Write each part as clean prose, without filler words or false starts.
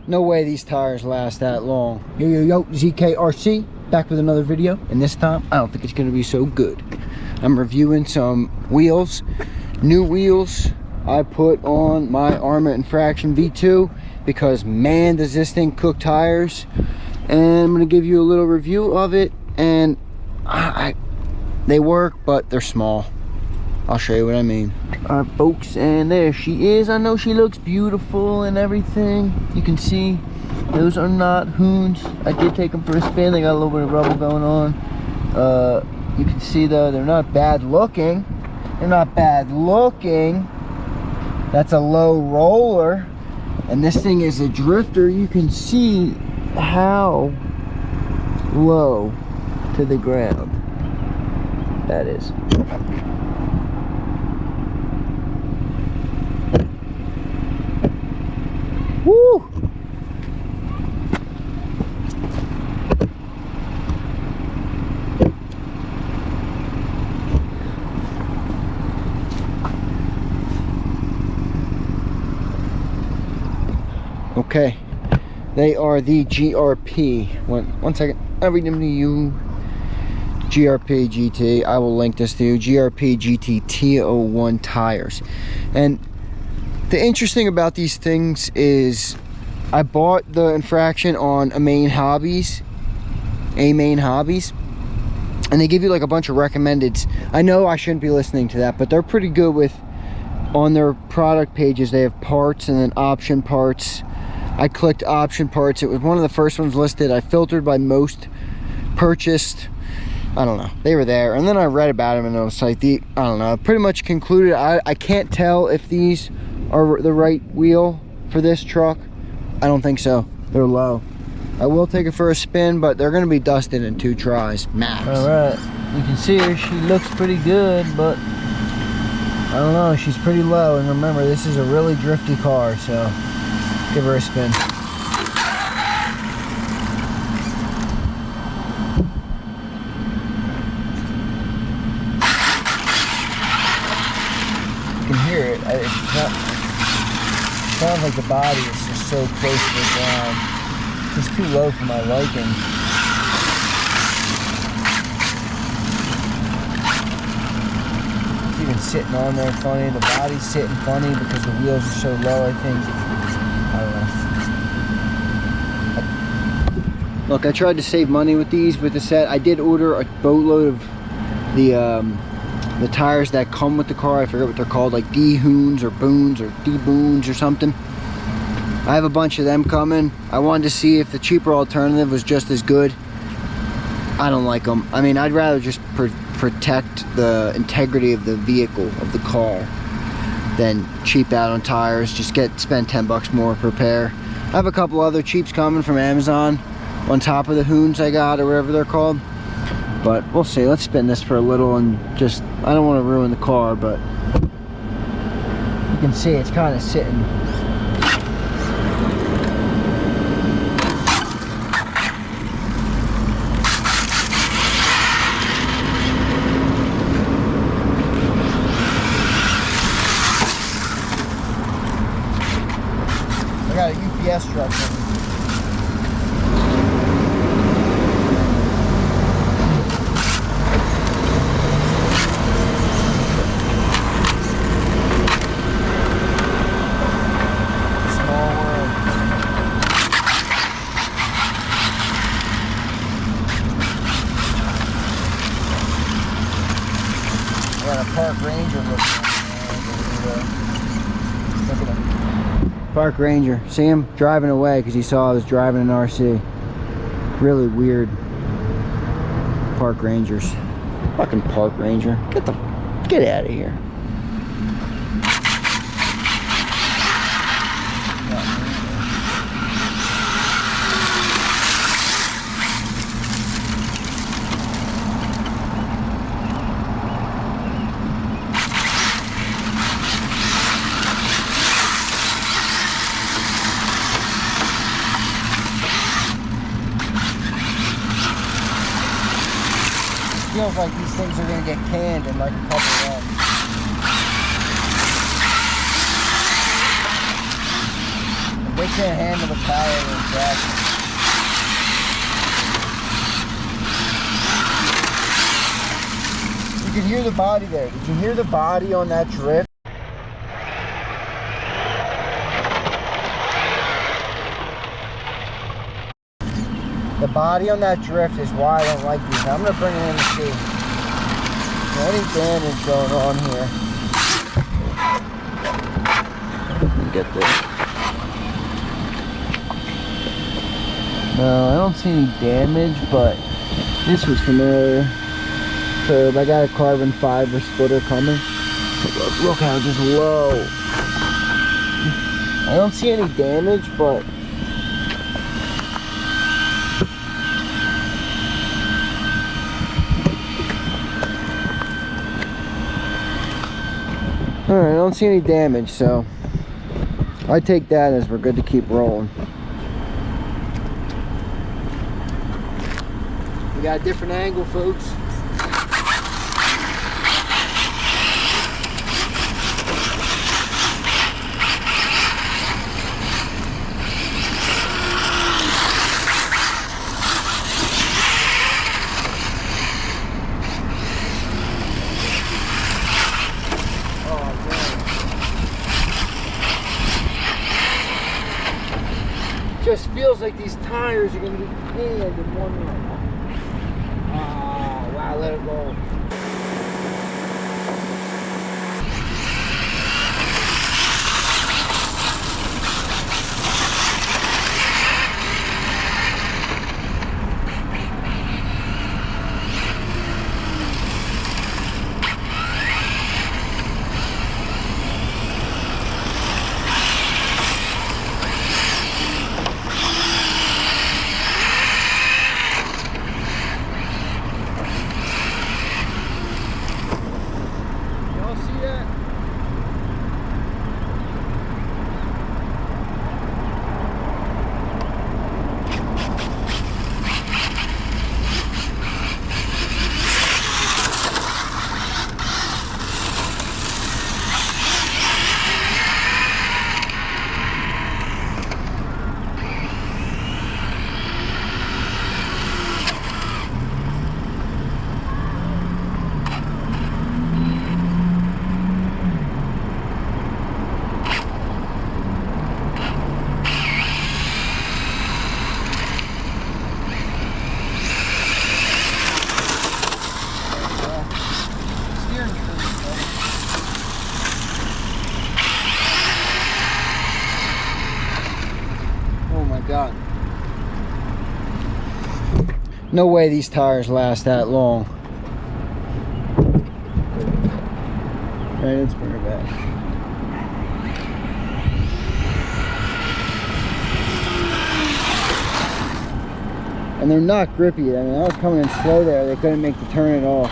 no way these tires last that long. Yo, ZKRC, back with another video, and this time, I don't think it's gonna be so good. I'm reviewing some wheels, new wheels I put on my Arrma Infraction V2, because man, does this thing cook tires. And I'm gonna give you a little review of it, and they work, but they're small. I'll show you what I mean. All right, folks, and there she is. I know she looks beautiful and everything. You can see those are not hoons. I did take them for a spin. They got a little bit of rubble going on. You can see though, they're not bad looking. They're not bad looking. That's a low roller, and this thing is a drifter. You can see how low to the ground that is. Woo! Okay, they are the GRP. One second, I'll read them to you. GRP GT, I will link this to you. GRP GT TO1 tires. And the interesting about these things is I bought the Infraction on Amain Hobbies, and they give you like a bunch of recommendeds. I know I shouldn't be listening to that, but they're pretty good with, on their product pages, they have parts and then option parts. I clicked option parts. It was one of the first ones listed. I filtered by most purchased. I don't know, they were there, and then I read about them, and it was like, I don't know, pretty much concluded I can't tell if these are the right wheel for this truck. I don't think so. They're low. I will take it for a spin, but they're gonna be dusted in 2 tries max. All right, you can see her. She looks pretty good, but I don't know, she's pretty low. And remember, this is a really drifty car, so give her a spin. You can hear it. It sounds like the body is just so close to the ground. It's too low for my liking. It's even sitting on there funny. The body's sitting funny because the wheels are so low, I think. I don't know. Look, I tried to save money with these, with the set. I did order a boatload of the tires that come with the car. I forget what they're called, like D-Hoons or Boons or D-Boons or something. I have a bunch of them coming. I wanted to see if the cheaper alternative was just as good. I don't like them. I mean, I'd rather just protect the integrity of the vehicle, of the car, than cheap out on tires. Just spend 10 bucks more per pair. I have a couple other cheaps coming from Amazon on top of the Hoons I got, or whatever they're called. But we'll see. Let's spin this for a little, and just, I don't want to ruin the car, but you can see it's kind of sitting. I got a UPS truck. Park Ranger Park Ranger. See him driving away because he saw I was driving an RC. Really weird. Park Rangers. Fucking Park Ranger. Get out of here. Feels like these things are gonna get canned in like a couple of runs. They can't handle the power of the traction. You can hear the body there. Did you hear the body on that drift? The body on that drift is why I don't like these. I'm gonna bring it in and see. Any damage going on here? Let me get this. No, I don't see any damage, but this was from earlier. So I got a carbon fiber splitter coming. Look how just low. I don't see any damage, but alright, I don't see any damage, so I take that as we're good to keep rolling. We got a different angle, folks. Just feels like these tires are going to be canned in one run. Oh, wow, let it roll. God. No way these tires last that long. Alright, let's bring her back. And they're not grippy. I mean, I was coming in slow there. They couldn't make the turn at all.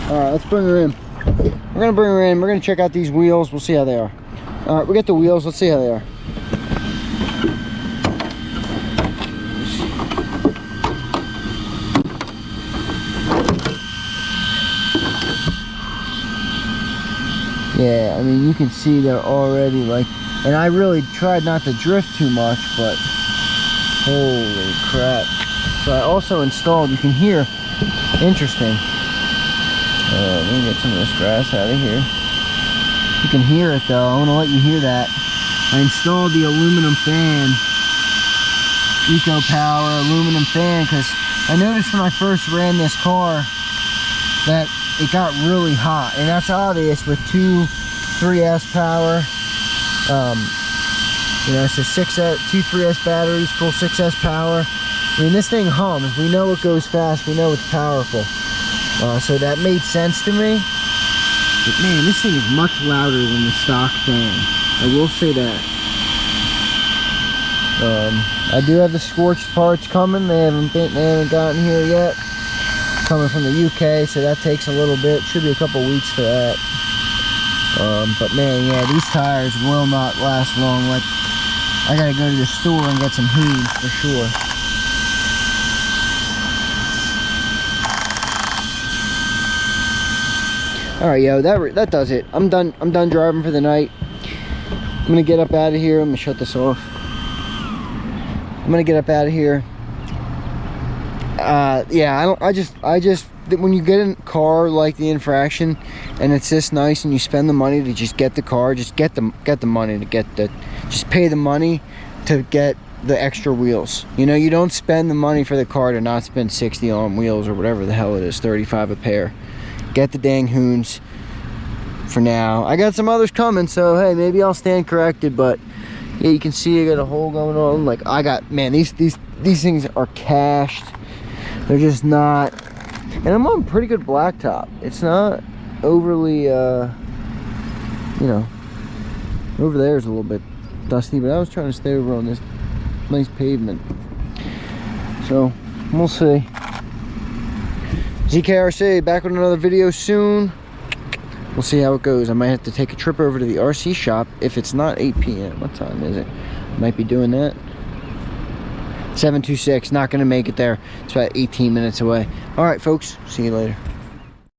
Alright, let's bring her in. We're going to bring her in. We're going to check out these wheels. We'll see how they are. Alright, we got the wheels. Let's see how they are. Yeah, I mean, you can see they're already like... And I really tried not to drift too much, but... Holy crap. So I also installed, you can hear... Interesting. Let me get some of this grass out of here. You can hear it though. I want to let you hear that. I installed the aluminum fan, Eco Power aluminum fan, because I noticed when I first ran this car that it got really hot, and that's obvious with two 3S power. You know, it's a 2 3S batteries, full 6S power. I mean, this thing hums. We know it goes fast. We know it's powerful. So that made sense to me. But man, this thing is much louder than the stock fan. I will say that. I do have the scorched parts coming. They haven't gotten here yet. Coming from the UK, so that takes a little bit. Should be a couple weeks for that. But man, yeah, these tires will not last long. Like, I gotta go to the store and get some heat for sure. All right, yo, that does it. I'm done driving for the night. I'm gonna get up out of here. I'm gonna shut this off. I'm gonna get up out of here. Yeah, I just when you get a car like the Infraction and it's this nice and you spend the money to just get the car, just get the money to get just pay the money to get the extra wheels. You know, you don't spend the money for the car to not spend 60 on wheels or whatever the hell it is, 35 a pair. Get the dang hoons for now. I got some others coming, so hey, maybe I'll stand corrected, but yeah, you can see I got a hole going on. Like, I got, man, these things are cashed. They're just not, and I'm on pretty good blacktop. It's not overly, you know, over there is a little bit dusty, but I was trying to stay over on this nice pavement. So, we'll see. ZKRC, back with another video soon. We'll see how it goes. I might have to take a trip over to the RC shop if it's not 8 p.m. What time is it? Might be doing that. 726, not gonna make it there. It's about 18 minutes away. All right, folks, see you later.